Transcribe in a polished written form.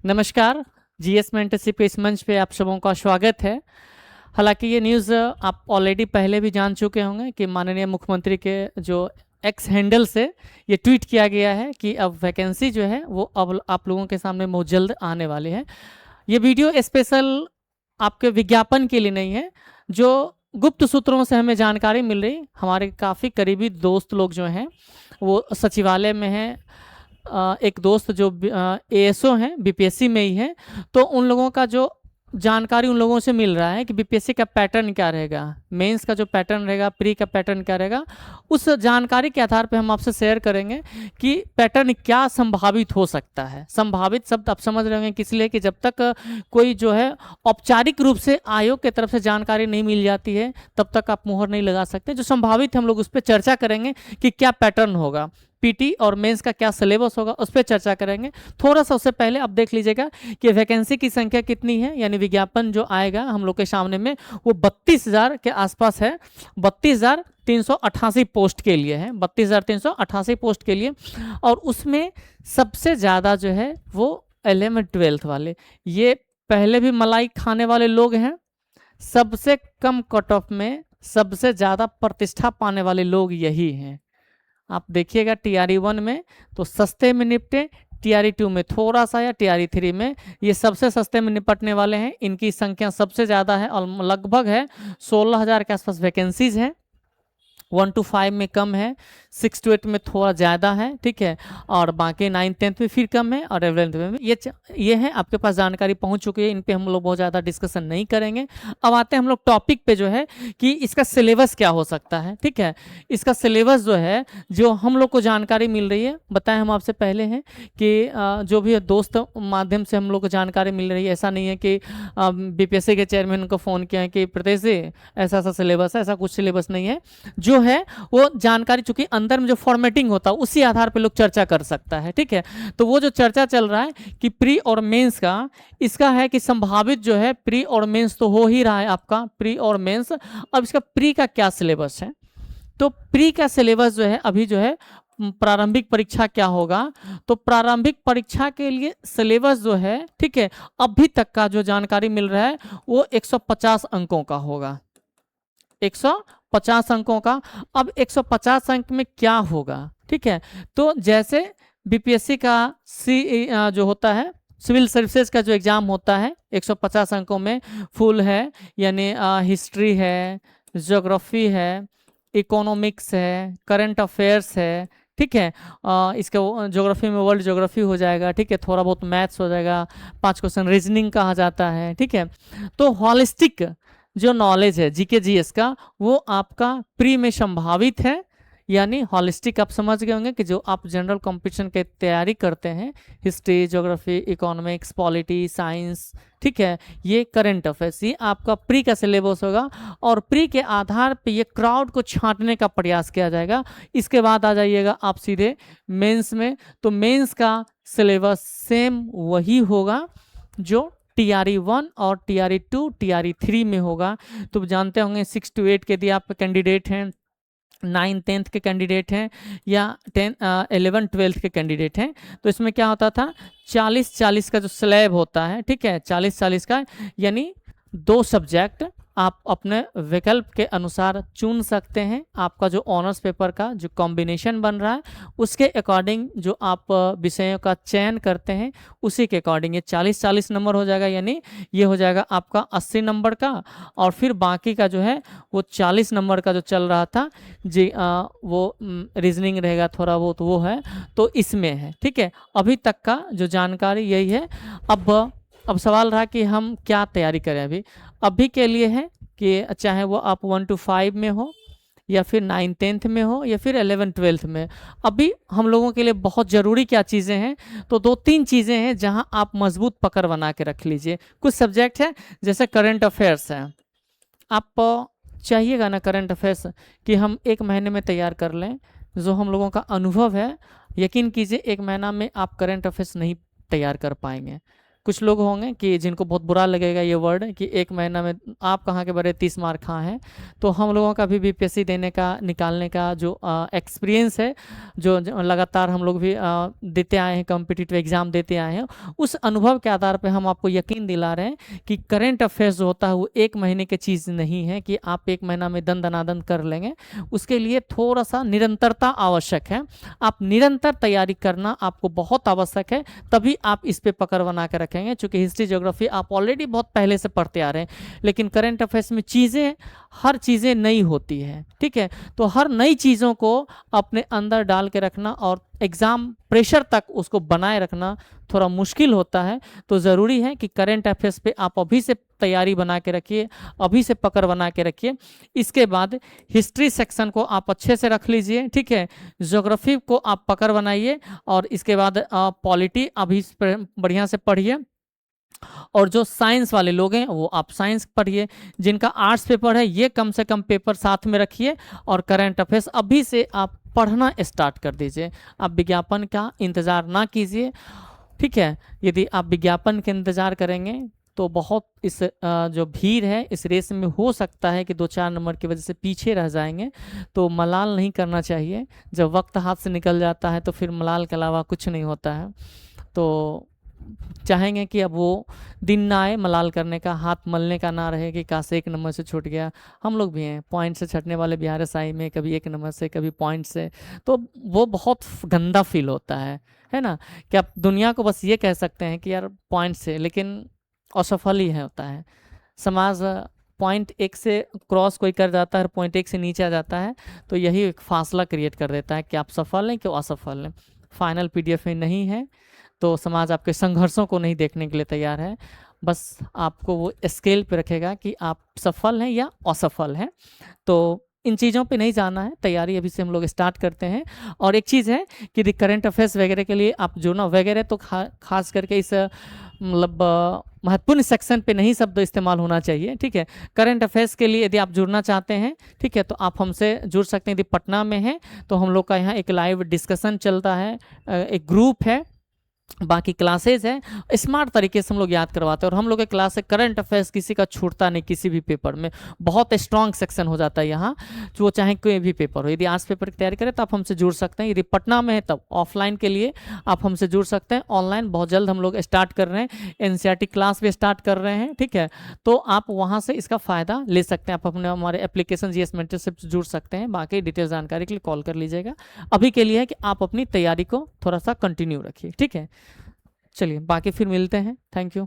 नमस्कार। GS mentorship के इस मंच पे आप सबों का स्वागत है। हालांकि ये न्यूज़ आप ऑलरेडी पहले भी जान चुके होंगे कि माननीय मुख्यमंत्री के जो एक्स हैंडल से ये ट्वीट किया गया है कि अब वैकेंसी जो है वो अब आप लोगों के सामने बहुत जल्द आने वाली है। ये वीडियो स्पेशल आपके विज्ञापन के लिए नहीं है। जो गुप्त सूत्रों से हमें जानकारी मिल रही, हमारे काफ़ी करीबी दोस्त लोग जो हैं वो सचिवालय में हैं। एक दोस्त जो एएसओ हैं, बीपीएससी में ही हैं, तो उन लोगों का जो जानकारी उन लोगों से मिल रहा है कि बीपीएससी का पैटर्न क्या रहेगा, मेंस का जो पैटर्न रहेगा, प्री का पैटर्न क्या रहेगा। उस जानकारी के आधार पे हम आपसे शेयर करेंगे कि पैटर्न क्या संभावित हो सकता है। संभावित शब्द आप समझ रहे होंगे किस लिए कि जब तक कोई जो है औपचारिक रूप से आयोग की तरफ से जानकारी नहीं मिल जाती है तब तक आप मुहर नहीं लगा सकते। जो संभावित हम लोग उस पर चर्चा करेंगे कि क्या पैटर्न होगा, पीटी और मेंस का क्या सिलेबस होगा, उस पर चर्चा करेंगे। थोड़ा सा उससे पहले आप देख लीजिएगा कि वैकेंसी की संख्या कितनी है, यानी विज्ञापन जो आएगा हम लोग के सामने में वो 32,000 के आसपास है। 32,388 पोस्ट के लिए है, 32,388 पोस्ट के लिए। और उसमें सबसे ज़्यादा जो है वो 11th-12th वाले, ये पहले भी मलाई खाने वाले लोग हैं। सबसे कम कट ऑफ में सबसे ज़्यादा प्रतिष्ठा पाने वाले लोग यही हैं। आप देखिएगा TRE-1 में तो सस्ते में निपटे, TRE-2 में थोड़ा सा, या TRE-3 में ये सबसे सस्ते में निपटने वाले हैं। इनकी संख्या सबसे ज़्यादा है और लगभग है 16,000 के आसपास वैकेंसीज हैं। 1 to 5 में कम है, 6 to 8 में थोड़ा ज़्यादा है, ठीक है, और बाकी 9th-10th में फिर कम है, और 11th में ये है। आपके पास जानकारी पहुंच चुकी है, इन पे हम लोग बहुत ज़्यादा डिस्कशन नहीं करेंगे। अब आते हैं हम लोग टॉपिक पे जो है कि इसका सिलेबस क्या हो सकता है। ठीक है, इसका सिलेबस जो है, जो हम लोग को जानकारी मिल रही है, बताएं हम आपसे पहले हैं कि जो भी दोस्त माध्यम से हम लोग को जानकारी मिल रही है, ऐसा नहीं है कि बीपीएससी के चेयरमैन को फ़ोन किया है कि प्रदेश जी ऐसा ऐसा सिलेबस है, ऐसा कुछ सिलेबस नहीं है। जो है वो जानकारी, चूंकि अंदर में जो फॉर्मेटिंग होता है उसी आधार पे लोग चर्चा कर सकता है। ठीक है, तो वो जो चर्चा चल रहा है कि प्री और मेंस का, इसका है कि संभावित जो है प्री और मेंस तो हो ही रहा है आपका, प्री और मेंस। अब इसका प्री का क्या सिलेबस है, तो प्री का सिलेबस जो है अभी जो है प्रारंभिक परीक्षा क्या होगा, तो प्रारंभिक परीक्षा के लिए सिलेबस जो है, ठीक है, अभी तक का जो जानकारी मिल रहा है वो 150 अंकों का होगा, 150 अंकों का। अब 150 अंक में क्या होगा, ठीक है, तो जैसे बीपीएससी का जो होता है, सिविल सर्विसेज का जो एग्जाम होता है 150 अंकों में फुल है, यानी हिस्ट्री है, ज्योग्राफी है, इकोनॉमिक्स है, करंट अफेयर्स है, ठीक है, इसका ज्योग्राफी में वर्ल्ड ज्योग्राफी हो जाएगा, ठीक है, थोड़ा बहुत मैथ्स हो जाएगा, 5 क्वेश्चन रीजनिंग कहा जाता है। ठीक है, तो हॉलिस्टिक जो नॉलेज है जीके जीएस का वो आपका प्री में संभावित है, यानी हॉलिस्टिक आप समझ गए होंगे कि जो आप जनरल कंपटीशन के तैयारी करते हैं, history, geography, economics, polity, science, ठीक है, ये करंट अफेयर्स, ये आपका प्री का सिलेबस होगा। और प्री के आधार पे ये क्राउड को छांटने का प्रयास किया जाएगा। इसके बाद आ जाइएगा आप सीधे मेंस में, तो मेंस का सिलेबस सेम वही होगा जो TRE-1 और TRE-2, TRE-3 में होगा। तो जानते होंगे 6 to 8 के यदि आप कैंडिडेट हैं, 9th-10th के कैंडिडेट हैं, या 11th-12th के कैंडिडेट हैं, तो इसमें क्या होता था, 40-40 का जो स्लैब होता है, ठीक है, 40-40 का, यानी 2 सब्जेक्ट आप अपने विकल्प के अनुसार चुन सकते हैं। आपका जो ऑनर्स पेपर का जो कॉम्बिनेशन बन रहा है उसके अकॉर्डिंग जो आप विषयों का चयन करते हैं उसी के अकॉर्डिंग ये 40-40 नंबर हो जाएगा, यानी ये हो जाएगा आपका 80 नंबर का। और फिर बाकी का जो है वो 40 नंबर का जो चल रहा था जी, वो रीजनिंग रहेगा थोड़ा बहुत, वो है, तो इसमें है। ठीक है, अभी तक का जो जानकारी यही है। अब सवाल रहा कि हम क्या तैयारी करें। अभी के लिए है कि चाहे वो आप 1 to 5 में हो, या फिर 9th-10th में हो, या फिर 11th-12th में, अभी हम लोगों के लिए बहुत ज़रूरी क्या चीज़ें हैं, तो 2-3 चीज़ें हैं जहां आप मजबूत पकड़ बना के रख लीजिए। कुछ सब्जेक्ट है जैसे करंट अफेयर्स है, आप चाहिएगा ना करंट अफेयर्स कि हम 1 महीने में तैयार कर लें। जो हम लोगों का अनुभव है, यकीन कीजिए 1 महीना में आप करंट अफेयर्स नहीं तैयार कर पाएंगे। कुछ लोग होंगे कि जिनको बहुत बुरा लगेगा ये वर्ड कि 1 महीना में आप कहाँ के बड़े 30 मार्क कहाँ हैं। तो हम लोगों का भी बीपीएससी देने का निकालने का जो एक्सपीरियंस है, जो लगातार हम लोग भी देते आए हैं, कॉम्पिटिटिव एग्जाम देते आए हैं, उस अनुभव के आधार पर हम आपको यकीन दिला रहे हैं कि करंट अफेयर्स जो होता है वो 1 महीने की चीज़ नहीं है कि आप 1 महीना में दनादन कर लेंगे। उसके लिए थोड़ा सा निरंतरता आवश्यक है। आप निरंतर तैयारी करना आपको बहुत आवश्यक है, तभी आप इस पे पकड़ बना के रखेंगे। चूंकि हिस्ट्री ज्योग्राफी आप ऑलरेडी बहुत पहले से पढ़ते आ रहे हैं, लेकिन करंट अफेयर्स में चीज़ें, हर चीज़ें नई होती है, ठीक है। तो हर नई चीज़ों को अपने अंदर डाल के रखना और एग्ज़ाम प्रेशर तक उसको बनाए रखना थोड़ा मुश्किल होता है। तो ज़रूरी है कि करंट अफेयर्स पे आप अभी से तैयारी बना के रखिए, अभी से पकड़ बना के रखिए। इसके बाद हिस्ट्री सेक्शन को आप अच्छे से रख लीजिए, ठीक है। ज्योग्राफी को आप पकड़ बनाइए और इसके बाद पॉलिटी अभी बढ़िया से पढ़िए। और जो साइंस वाले लोग हैं वो आप साइंस पढ़िए। जिनका आर्ट्स पेपर है ये कम से कम पेपर साथ में रखिए और करंट अफेयर्स अभी से आप पढ़ना स्टार्ट कर दीजिए। आप विज्ञापन का इंतज़ार ना कीजिए, ठीक है। यदि आप विज्ञापन के इंतज़ार करेंगे तो बहुत इस जो भीड़ है इस रेस में हो सकता है कि 2-4 नंबर की वजह से पीछे रह जाएंगे। तो मलाल नहीं करना चाहिए। जब वक्त हाथ से निकल जाता है तो फिर मलाल के अलावा कुछ नहीं होता है। तो चाहेंगे कि अब वो दिन ना आए मलाल करने का, हाथ मलने का ना रहे कि काश 1 नंबर से छूट गया। हम लोग भी हैं पॉइंट से छटने वाले बिहार साई में, कभी 1 नंबर से कभी पॉइंट से। तो वो बहुत गंदा फील होता है ना। कि आप दुनिया को बस ये कह सकते हैं कि यार पॉइंट से, लेकिन असफल ही है होता है। समाज पॉइंट 1 से क्रॉस कोई कर जाता है, पॉइंट 1 से नीचे आ जाता है, तो यही एक फासला क्रिएट कर देता है कि आप सफल हैं कि असफल हैं। फाइनल पीडीएफ में नहीं है तो समाज आपके संघर्षों को नहीं देखने के लिए तैयार है। बस आपको वो स्केल पे रखेगा कि आप सफल हैं या असफल हैं। तो इन चीज़ों पे नहीं जाना है, तैयारी अभी से हम लोग स्टार्ट करते हैं। और एक चीज़ है कि करंट अफेयर्स वगैरह के लिए आप जो ना वगैरह तो खास करके इस मतलब महत्वपूर्ण सेक्शन पे नहीं शब्द इस्तेमाल होना चाहिए, ठीक है। करंट अफेयर्स के लिए यदि आप जुड़ना चाहते हैं, ठीक है, तो आप हमसे जुड़ सकते हैं। यदि पटना में हैं तो हम लोग का यहाँ एक लाइव डिस्कशन चलता है, एक ग्रुप है, बाकी क्लासेज है। स्मार्ट तरीके से हम लोग याद करवाते हैं और हम लोग के क्लास से करंट अफेयर्स किसी का छूटता नहीं, किसी भी पेपर में बहुत स्ट्रॉन्ग सेक्शन हो जाता है यहाँ, जो चाहे कोई भी पेपर हो। यदि आज पेपर की तैयारी करें तो आप हमसे जुड़ सकते हैं। यदि पटना में है तब ऑफलाइन के लिए आप हमसे जुड़ सकते हैं। ऑनलाइन बहुत जल्द हम लोग स्टार्ट कर रहे हैं, एनसीईआरटी क्लास भी स्टार्ट कर रहे हैं, ठीक है। तो आप वहाँ से इसका फ़ायदा ले सकते हैं। आप अपने हमारे एप्लीकेशन जीएस मेंटरशिप से जुड़ सकते हैं। बाकी डिटेल जानकारी के लिए कॉल कर लीजिएगा। अभी के लिए है कि आप अपनी तैयारी को थोड़ा सा कंटिन्यू रखिए, ठीक है। चलिए बाकी फिर मिलते हैं। Thank you.